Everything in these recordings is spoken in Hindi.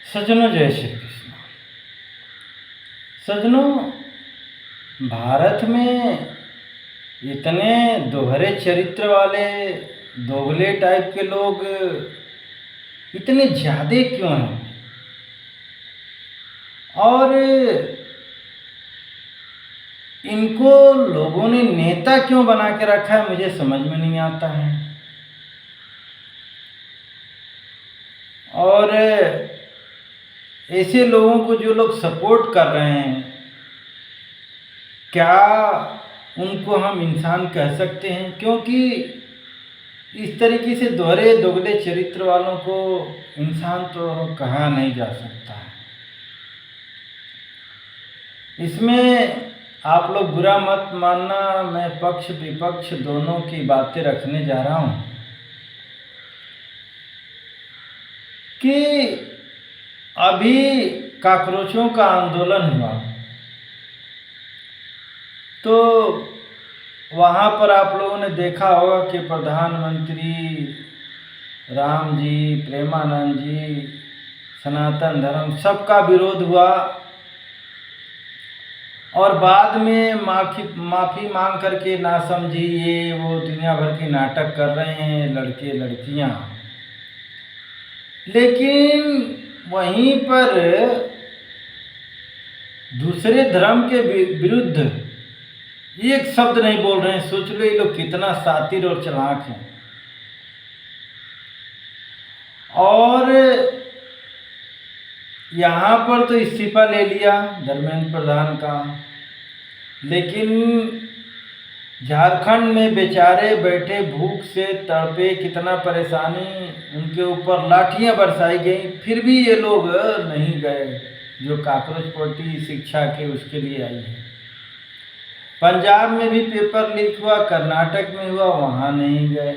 सज्जनों, जय श्री कृष्ण। सज्जनों, भारत में इतने दोहरे चरित्र वाले दोगले टाइप के लोग इतने ज़्यादा क्यों हैं? और इनको लोगों ने नेता क्यों बना के रखा है, मुझे समझ में नहीं आता है। और ऐसे लोगों को जो लोग सपोर्ट कर रहे हैं, क्या उनको हम इंसान कह सकते हैं? क्योंकि इस तरीके से दोहरे दोगले चरित्र वालों को इंसान तो कहा नहीं जा सकता है। इसमें आप लोग बुरा मत मानना, मैं पक्ष विपक्ष दोनों की बातें रखने जा रहा हूँ कि अभी कॉकरोचों का आंदोलन हुआ तो वहाँ पर आप लोगों ने देखा होगा कि प्रधानमंत्री राम जी, प्रेमानंद जी, सनातन धर्म सबका विरोध हुआ और बाद में माफ़ी मांग करके ना समझी ये वो दुनिया भर के नाटक कर रहे हैं लड़के लड़कियां। लेकिन वहीं पर दूसरे धर्म के विरुद्ध एक शब्द नहीं बोल रहे हैं। सोच लो ये लोग कितना शातिर और चालाक हैं। और यहाँ पर तो इस्तीफा ले लिया धर्मेंद्र प्रधान का, लेकिन झारखंड में बेचारे बैठे भूख से तड़पे, कितना परेशानी, उनके ऊपर लाठियां बरसाई गई, फिर भी ये लोग नहीं गए जो कॉकरोच पार्टी शिक्षा के उसके लिए आई है। पंजाब में भी पेपर लीक हुआ, कर्नाटक में हुआ, वहाँ नहीं गए।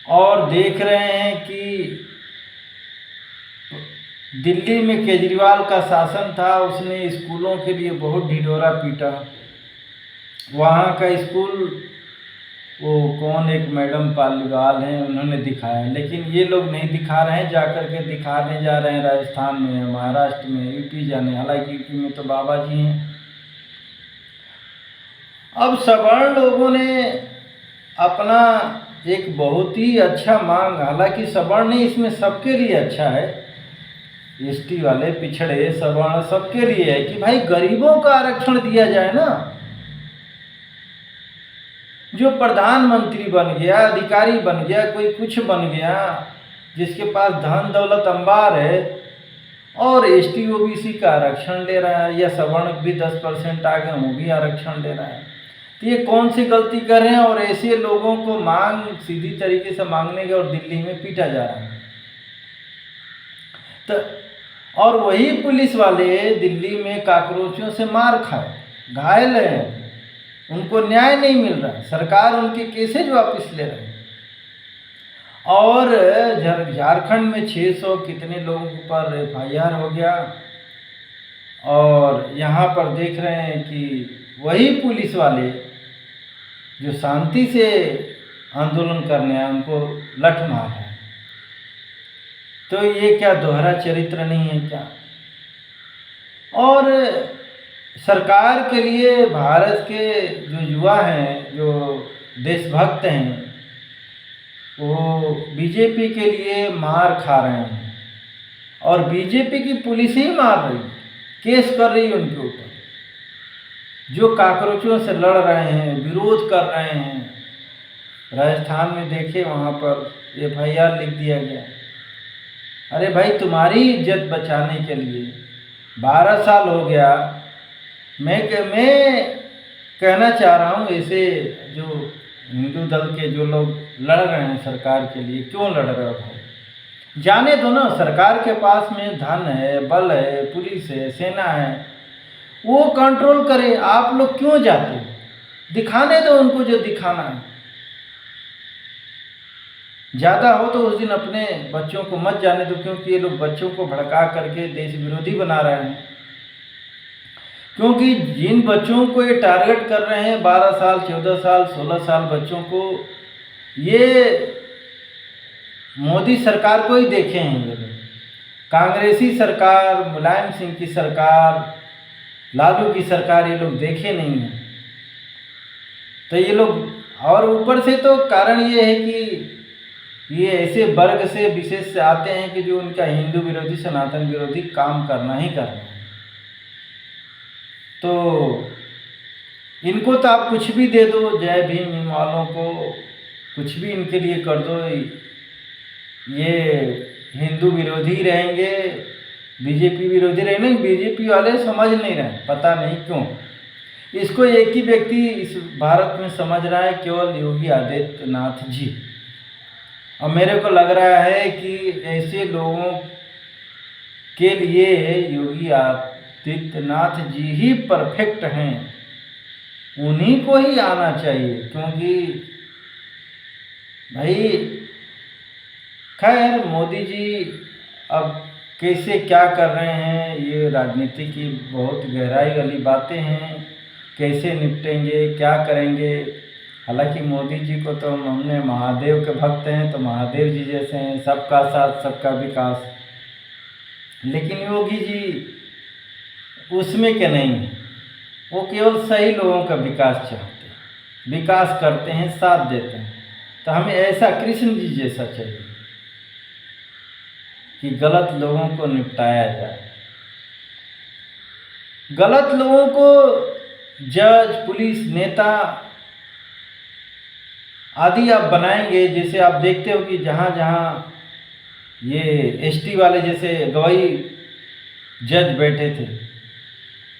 और देख रहे हैं कि दिल्ली में केजरीवाल का शासन था, उसने स्कूलों के लिए बहुत ढिढोरा पीटा। वहाँ का स्कूल वो कौन एक मैडम पालीवाल हैं, उन्होंने दिखाया, लेकिन ये लोग नहीं दिखा रहे हैं। जाकर के दिखाने जा रहे हैं राजस्थान में, महाराष्ट्र में, यूपी जाने, हालांकि यूपी में तो बाबा जी हैं। अब सवर्ण लोगों ने अपना एक बहुत ही अच्छा मांग, हालांकि सवर्ण नहीं, इसमें सबके लिए अच्छा है, एसटी वाले, पिछड़े, सवर्ण सबके लिए है कि भाई गरीबों का आरक्षण दिया जाए ना। जो प्रधानमंत्री बन गया, अधिकारी बन गया, कोई कुछ बन गया, जिसके पास धन दौलत अंबार है और एसटी ओबीसी का आरक्षण ले रहा है, या सवर्ण भी 10% आ गए वो भी आरक्षण ले रहा है, तो ये कौन सी गलती कर रहे हैं? और ऐसे लोगों को मांग सीधी तरीके से मांगने के और दिल्ली में पीटा जा रहा है। तो और वही पुलिस वाले दिल्ली में कॉकरोचों से मार खाए, घायल हैं, उनको न्याय नहीं मिल रहा, सरकार उनके केसेज वापस ले रही है। और झारखंड में 600 कितने लोगों पर FIR हो गया। और यहाँ पर देख रहे हैं कि वही पुलिस वाले जो शांति से आंदोलन करने आए उनको लठ मार है। तो ये क्या दोहरा चरित्र नहीं है क्या? और सरकार के लिए भारत के जो युवा हैं, जो देशभक्त हैं, वो बीजेपी के लिए मार खा रहे हैं और बीजेपी की पुलिस ही मार रही, केस कर रही है उनके ऊपर। जो कॉकरोचों से लड़ रहे हैं, विरोध कर रहे हैं, राजस्थान में देखे वहाँ पर FIR लिख दिया गया। अरे भाई, तुम्हारी इज्जत बचाने के लिए 12 साल हो गया। मैं कहना चाह रहा हूँ, ऐसे जो हिंदू दल के जो लोग लड़ रहे हैं सरकार के लिए, क्यों लड़ रहे हो भाई? जाने दो ना, सरकार के पास में धन है, बल है, पुलिस है, सेना है, वो कंट्रोल करे। आप लोग क्यों जाते हो? दिखाने दो उनको जो दिखाना है। ज़्यादा हो तो उस दिन अपने बच्चों को मत जाने दो, क्योंकि ये लोग बच्चों को भड़का करके देश विरोधी बना रहे हैं। क्योंकि जिन बच्चों को ये टारगेट कर रहे हैं, 12 साल, 14 साल, 16 साल बच्चों को, ये मोदी सरकार को ही देखे हैं ये लोग। कांग्रेसी सरकार, मुलायम सिंह की सरकार, लालू की सरकार ये लोग देखे नहीं हैं। तो ये लोग, और ऊपर से तो कारण ये है कि ये ऐसे वर्ग से विशेष से आते हैं कि जो उनका हिंदू विरोधी, सनातन विरोधी काम करना ही करना है। तो इनको तो आप कुछ भी दे दो, जय भीम वालों को कुछ भी इनके लिए कर दो, ये हिंदू विरोधी रहेंगे, बीजेपी विरोधी रहेंगे। बीजेपी वाले समझ नहीं रहे, पता नहीं क्यों। इसको एक ही व्यक्ति इस भारत में समझ रहा है, केवल योगी आदित्यनाथ जी। और मेरे को लग रहा है कि ऐसे लोगों के लिए योगी आदित्यनाथ जी ही परफेक्ट हैं, उन्हीं को ही आना चाहिए। क्योंकि भाई खैर मोदी जी अब कैसे क्या कर रहे हैं, ये राजनीति की बहुत गहराई वाली बातें हैं। कैसे निपटेंगे, क्या करेंगे। हालांकि मोदी जी को तो हमने महादेव के भक्त हैं, तो महादेव जी जैसे हैं, सबका साथ सबका विकास। लेकिन योगी जी उसमें के नहीं हैं, वो केवल सही लोगों का विकास चाहते हैं, विकास करते हैं, साथ देते हैं। तो हमें ऐसा कृष्ण जी जैसा चाहिए कि गलत लोगों को निपटाया जाए। गलत लोगों को जज, पुलिस, नेता आदि आप बनाएंगे। जैसे आप देखते हो कि जहाँ जहाँ ये एसटी वाले जैसे गवाही जज बैठे थे,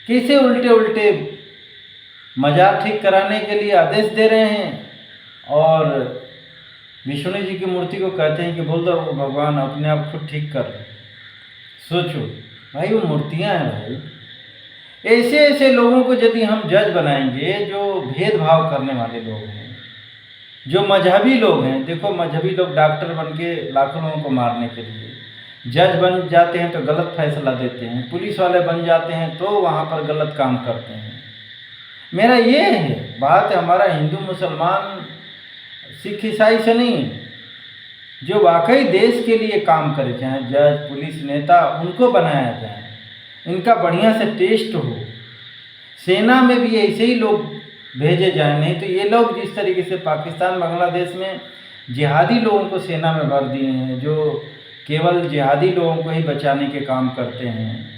कैसे उल्टे उल्टे मजार ठीक कराने के लिए आदेश दे रहे हैं, और विष्णु जी की मूर्ति को कहते हैं कि बोल दो वो भगवान अपने आप खुद ठीक कर रहे। सोचो भाई, वो मूर्तियाँ हैं भाई। ऐसे ऐसे लोगों को यदि हम जज बनाएंगे, जो भेदभाव करने वाले लोग हैं, जो मजहबी लोग हैं। देखो मजहबी लोग डॉक्टर बन के लाखों लोगों को मारने के लिए, जज बन जाते हैं तो गलत फैसला देते हैं, पुलिस वाले बन जाते हैं तो वहाँ पर गलत काम करते हैं। मेरा ये है बात, हमारा हिंदू मुसलमान सिख ईसाई से नहीं, जो वाकई देश के लिए काम करे, चाहे जज, पुलिस, नेता, उनको बनाया जाए, इनका बढ़िया से टेस्ट हो। सेना में भी ऐसे ही लोग भेजे जाए, नहीं तो ये लोग जिस तरीके से पाकिस्तान, बांग्लादेश में जिहादी लोगों को सेना में भर दिए हैं, जो केवल जिहादी लोगों को ही बचाने के काम करते हैं,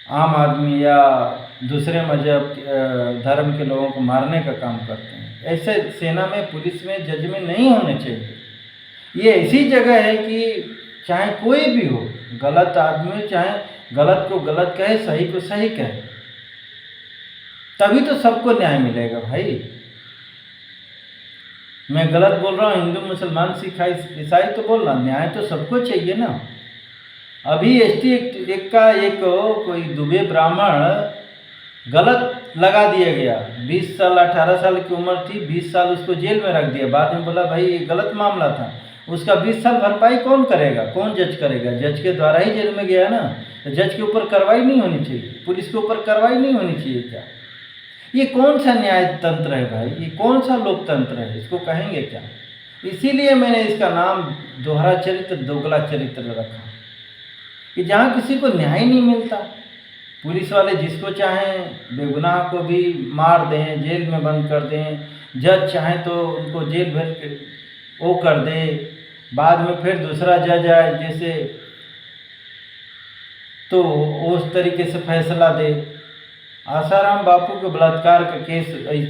आम आदमी या दूसरे मजहब धर्म के लोगों को मारने का काम करते हैं। ऐसे सेना में, पुलिस में, जज में नहीं होने चाहिए। ये ऐसी जगह है कि चाहे कोई भी हो, गलत आदमी हो, चाहे गलत को गलत कहे, सही को सही कहे, तभी तो सबको न्याय मिलेगा भाई। मैं गलत बोल रहा हूँ, हिंदू, मुसलमान, सिख, ईसाई तो बोल रहा, न्याय तो सबको चाहिए ना। अभी एसटी एक का एक कोई दुबे ब्राह्मण गलत लगा दिया गया, 20 साल 18 साल की उम्र थी, 20 साल उसको जेल में रख दिया। बाद में बोला भाई ये गलत मामला था, उसका 20 साल भरपाई कौन करेगा, कौन जज करेगा? जज के द्वारा ही जेल में गया ना। तो जज के ऊपर कार्रवाई नहीं होनी चाहिए, पुलिस के ऊपर कार्रवाई नहीं होनी चाहिए क्या? ये कौन सा न्याय तंत्र है भाई, ये कौन सा लोकतंत्र है, इसको कहेंगे क्या? इसीलिए मैंने इसका नाम दोहरा चरित्र, दोगला चरित्र रखा, कि जहाँ किसी को न्याय नहीं मिलता, पुलिस वाले जिसको चाहें बेगुनाह को भी मार दें, जेल में बंद कर दें, जज चाहें तो उनको जेल भर के वो कर दे, बाद में फिर दूसरा जज आए जैसे तो उस तरीके से फैसला दे। आसाराम बापू के बलात्कार का केस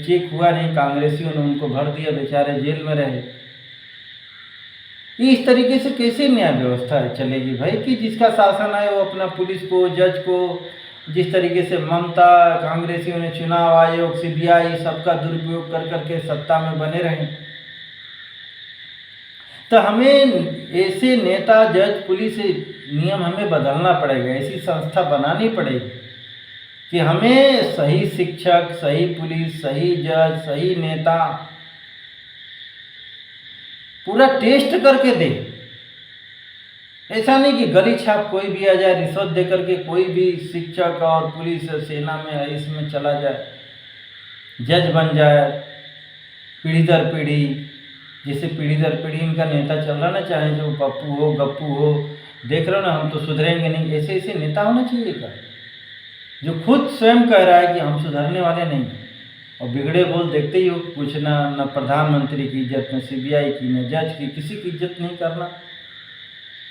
चेक हुआ नहीं, कांग्रेसियों ने उनको भर दिया, बेचारे जेल में रहे। इस तरीके से कैसे न्याय व्यवस्था चलेगी भाई, कि जिसका शासन आए वो अपना पुलिस को, जज को, जिस तरीके से ममता, कांग्रेसियों ने चुनाव आयोग, सीबीआई सबका दुरुपयोग कर करके सत्ता में बने रहे। तो हमें ऐसे नेता, जज, पुलिस नियम हमें बदलना पड़ेगा, ऐसी संस्था बनानी पड़ेगी कि हमें सही शिक्षक, सही पुलिस, सही जज, सही नेता पूरा टेस्ट करके दे। ऐसा नहीं कि गली छाप कोई भी आ जाए, रिश्वत दे करके कोई भी शिक्षक और पुलिस सेना में इसमें चला जाए, जज बन जाए पीढ़ी दर पीढ़ी। जैसे पीढ़ी दर पीढ़ी इनका नेता चल रहा ना, चाहे जो पप्पू हो गप्पू हो, देख रहे हो ना हम तो सुधरेंगे नहीं, ऐसे ऐसे नेता होना चाहिए क्या, जो खुद स्वयं कह रहा है कि हम सुधरने वाले नहीं हैं, और बिगड़े बोल देखते ही हो, कुछ ना प्रधानमंत्री की इज्जत, न सीबीआई की, न जज की, किसी की इज्जत नहीं करना।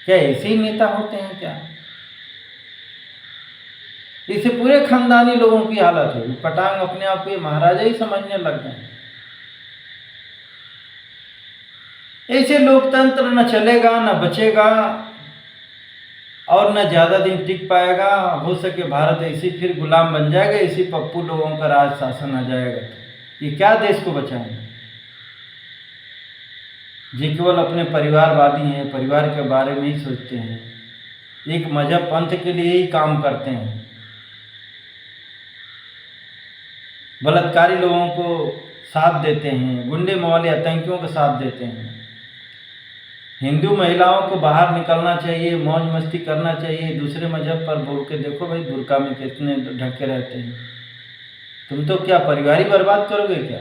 क्या ऐसे ही नेता होते हैं क्या? इससे पूरे खानदानी लोगों की हालत है, पटांग अपने आप को महाराजा ही समझने लग गए। ऐसे लोकतंत्र न चलेगा, न बचेगा, और न ज़्यादा दिन टिक पाएगा। हो सके भारत ऐसे फिर गुलाम बन जाएगा, इसी पप्पू लोगों का राज शासन आ जाएगा, ये क्या देश को बचाएंगे? ये केवल अपने परिवारवादी हैं, परिवार के बारे में ही सोचते हैं, एक मजहब पंथ के लिए ही काम करते हैं, बलात्कारी लोगों को साथ देते हैं, गुंडे मवाली आतंकियों का साथ देते हैं। हिंदू महिलाओं को बाहर निकलना चाहिए, मौज मस्ती करना चाहिए, दूसरे मजहब पर बोल के देखो भाई बुर्का में कितने ढके रहते हैं। तुम तो क्या परिवार ही बर्बाद करोगे क्या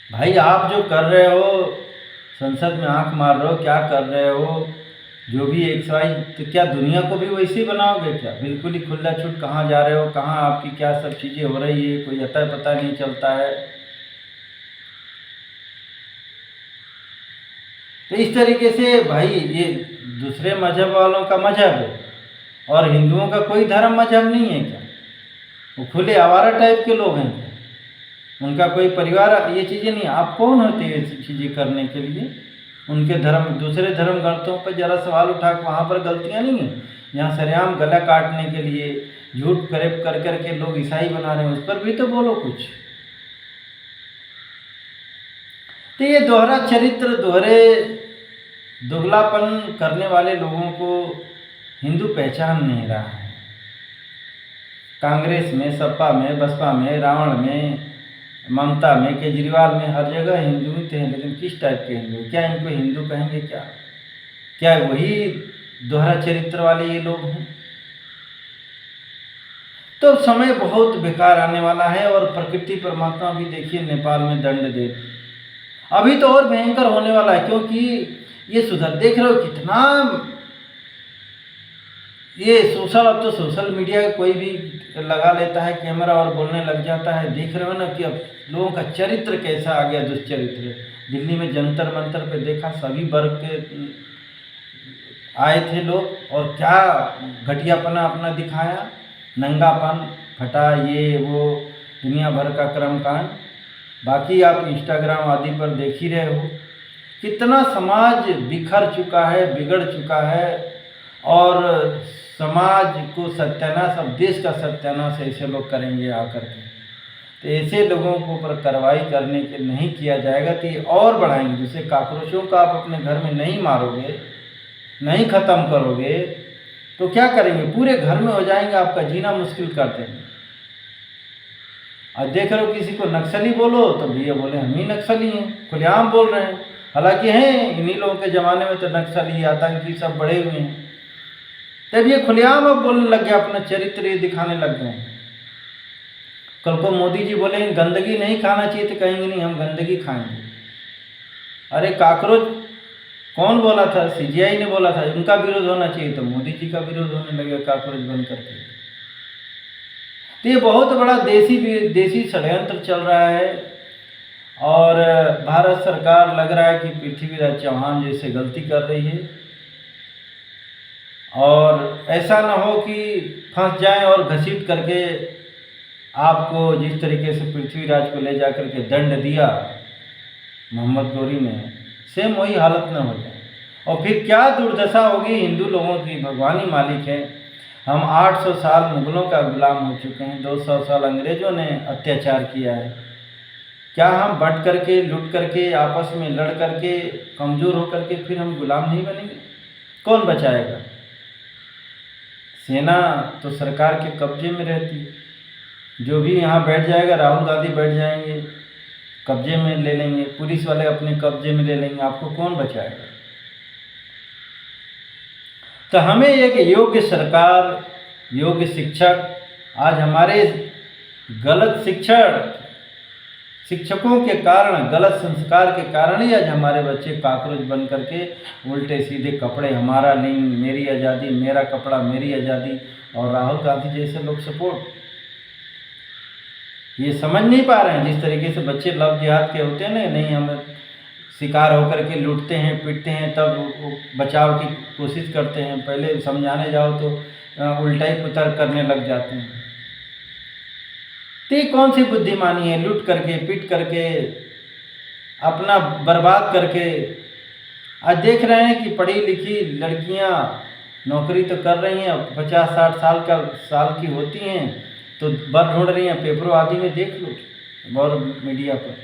भाई? आप जो कर रहे हो, संसद में आंख मार रहे हो, क्या कर रहे हो, जो भी XY, तो क्या दुनिया को भी वैसे ही बनाओगे क्या? बिल्कुल ही खुला छूट, कहाँ जा रहे हो, कहाँ आपकी क्या सब चीज़ें हो रही है, कोई अता पता नहीं चलता है। तो इस तरीके से भाई ये दूसरे मजहब वालों का मजहब है, और हिंदुओं का कोई धर्म मजहब नहीं है क्या? वो खुले आवारा टाइप के लोग हैं क्या? उनका कोई परिवार, ये चीज़ें नहीं। आप कौन होते हैं ये चीज़ें करने के लिए? उनके धर्म, दूसरे धर्म ग्रंथों पर जरा सवाल उठा के, वहाँ पर गलतियाँ नहीं हैं। यहाँ सरेआम गला काटने के लिए झूठ फरेब कर करके लोग ईसाई बना रहे हैं, उस पर भी तो बोलो कुछ। तो ये दोहरा चरित्र, दोगलापन करने वाले लोगों को हिंदू पहचान नहीं रहा है। कांग्रेस में, सपा में, बसपा में, रावण में, ममता में, केजरीवाल में, हर जगह हिंदू ही थे, लेकिन किस टाइप के हिंदू? क्या इनको हिंदू कहेंगे क्या? क्या वही दोहरा चरित्र वाले ये लोग हैं? तो समय बहुत बेकार आने वाला है, और प्रकृति परमात्मा भी देखिए नेपाल में दंड दे, अभी तो और भयंकर होने वाला है, क्योंकि ये सुधर, देख रहे हो कितना ये सोशल, अब तो सोशल मीडिया कोई भी लगा लेता है कैमरा और बोलने लग जाता है। देख रहे हो ना कि अब लोगों का चरित्र कैसा आ गया, दुष्चरित्र। दिल्ली में जंतर मंतर पे देखा, सभी वर्ग के आए थे लोग, और क्या घटियापना अपना दिखाया, नंगापन, फटा, ये वो दुनिया भर का कर्मकांड। बाकी आप इंस्टाग्राम आदि पर देख ही रहे हो कितना समाज बिखर चुका है, बिगड़ चुका है, और समाज को सत्यानाश, अब देश का सत्यानाश ऐसे लोग करेंगे आकर के। तो ऐसे लोगों को ऊपर कार्रवाई करने के नहीं किया जाएगा तो ये और बढ़ाएंगे। जैसे काकरोचों का आप अपने घर में नहीं मारोगे, नहीं ख़त्म करोगे, तो क्या करेंगे? पूरे घर में हो जाएंगे, आपका जीना मुश्किल कर देंगे। और देख रहे हो किसी को नक्सली बोलो तो भैया बोले हम ही नक्सली हैं, खुलेआम बोल रहे हैं। हालांकि हैं, इन्हीं लोगों के ज़माने में तो नक्सली, आतंकी सब बड़े हुए हैं, तब ये खुलेआम अब बोलने लग गया, अपना चरित्र ये दिखाने लग गए। कल को मोदी जी बोले गंदगी नहीं खाना चाहिए, तो कहेंगे नहीं हम गंदगी खाएंगे। अरे काकरोच कौन बोला था? CGI ने बोला था उनका विरोध होना चाहिए, तो मोदी जी का विरोध होने लगे काकरोच बन करके। तो ये बहुत बड़ा देसी षड्यंत्र चल रहा है, और भारत सरकार लग रहा है कि पृथ्वीराज चौहान जैसे गलती कर रही है, और ऐसा ना हो कि फंस जाएं और घसीट करके आपको जिस तरीके से पृथ्वीराज को ले जाकर के दंड दिया मोहम्मद गौरी ने, सेम वही हालत न हो जाए। और फिर क्या दुर्दशा होगी हिंदू लोगों की। भगवान ही मालिक है। हम 800 साल मुगलों का गुलाम हो चुके हैं, 200 साल अंग्रेज़ों ने अत्याचार किया है। क्या हम बट करके, लूट करके, आपस में लड़ करके, कमज़ोर होकर के फिर हम गुलाम नहीं बनेंगे? कौन बचाएगा? सेना तो सरकार के कब्जे में रहती है। जो भी यहाँ बैठ जाएगा, राहुल गांधी बैठ जाएंगे, कब्जे में ले लेंगे, पुलिस वाले अपने कब्जे में ले लेंगे, आपको कौन बचाएगा? तो हमें एक योग्य सरकार, योग्य शिक्षक, आज हमारे गलत शिक्षकों के कारण, गलत संस्कार के कारण ही आज हमारे बच्चे कॉकरोच बन करके उल्टे सीधे कपड़े, हमारा लिंग, मेरी आज़ादी, मेरा कपड़ा मेरी आज़ादी, और राहुल गांधी जैसे लोग सपोर्ट। ये समझ नहीं पा रहे हैं जिस तरीके से बच्चे लव जिहाद के होते हैं ना, नहीं हम शिकार होकर के लूटते हैं, पीटते हैं, तब वो बचाव की कोशिश करते हैं, पहले समझाने जाओ तो उल्टा ही पुतर करने लग जाते हैं। तो ये कौन सी बुद्धिमानी है, लूट करके, पीट करके, अपना बर्बाद करके। आज देख रहे हैं कि पढ़ी लिखी लड़कियां नौकरी तो कर रही हैं, 50-60 साल की होती हैं तो बर ढूंढ रही हैं, पेपरों आदि में देख लो और मीडिया पर।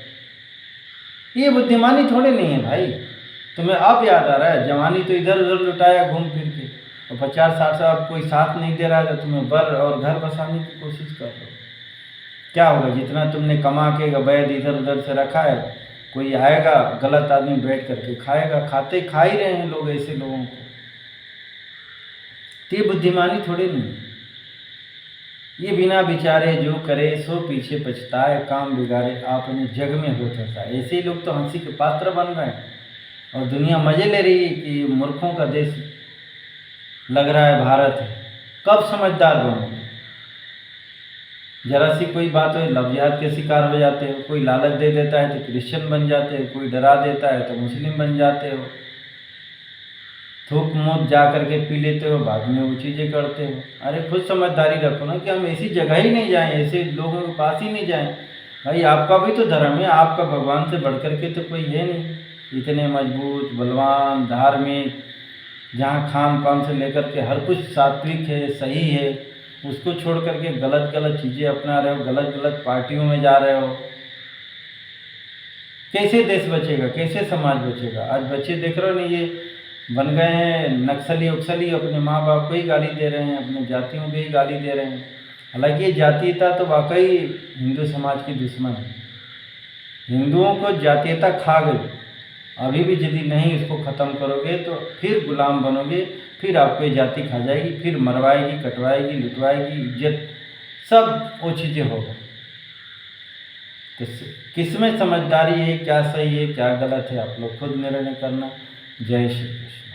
ये बुद्धिमानी थोड़े नहीं है भाई। तुम्हें अब याद आ रहा है, जवानी तो इधर उधर लुटाया घूम फिर के, और 50-60 साल कोई साथ नहीं दे रहा है तो तुम्हें बर और घर बसाने की कोशिश कर रहे हो। क्या होगा, जितना तुमने कमा के अवैध इधर उधर से रखा है, कोई आएगा गलत आदमी बैठ करके खाएगा, खाते खा ही रहे हैं लोग ऐसे लोगों को। तो ये बुद्धिमानी थोड़ी नहीं, ये बिना विचारे जो करे सो पीछे पछताए, काम बिगाड़े आपने जग में होता था। ऐसे ही लोग तो हंसी के पात्र बन रहे हैं और दुनिया मजे ले रही है कि मूर्खों का देश लग रहा है भारत है। कब समझदार बनोगे? जरा सी कोई बात हो लव जिहाद के शिकार हो जाते हो, कोई लालच दे देता है तो क्रिश्चियन बन जाते हो, कोई डरा देता है तो मुस्लिम बन जाते हो, थूक मूत जा करके पी लेते हो, बाद में वो चीज़ें करते हो। अरे खुद समझदारी रखो ना कि हम ऐसी जगह ही नहीं जाएं, ऐसे लोगों के पास ही नहीं जाएं। भाई आपका भी तो धर्म है, आपका भगवान से बढ़ करके तो कोई है नहीं, इतने मजबूत, बलवान, धार्मिक, जहाँ खान पान से लेकर के हर कुछ सात्विक है, सही है, उसको छोड़ करके गलत गलत चीज़ें अपना रहे हो, गलत गलत पार्टियों में जा रहे हो। कैसे देश बचेगा, कैसे समाज बचेगा? आज बच्चे देख रहे हो नहीं, ये बन गए हैं नक्सली उक्सली, अपने माँ बाप को ही गाली दे रहे हैं, अपने जातियों को ही गाली दे रहे हैं। हालांकि ये जातीयता तो वाकई हिंदू समाज की दुश्मन है। हिंदुओं को जातीयता खा गई, अभी भी यदि नहीं इसको ख़त्म करोगे तो फिर गुलाम बनोगे, फिर आपको ये जाति खा जाएगी, फिर मरवाएगी, कटवाएगी, लुटवाएगी, इज्जत सब वो चीज़ें होगा। तो किसमें समझदारी है, क्या सही है क्या गलत है, आप लोग खुद निर्णय करना। जय श्री कृष्ण।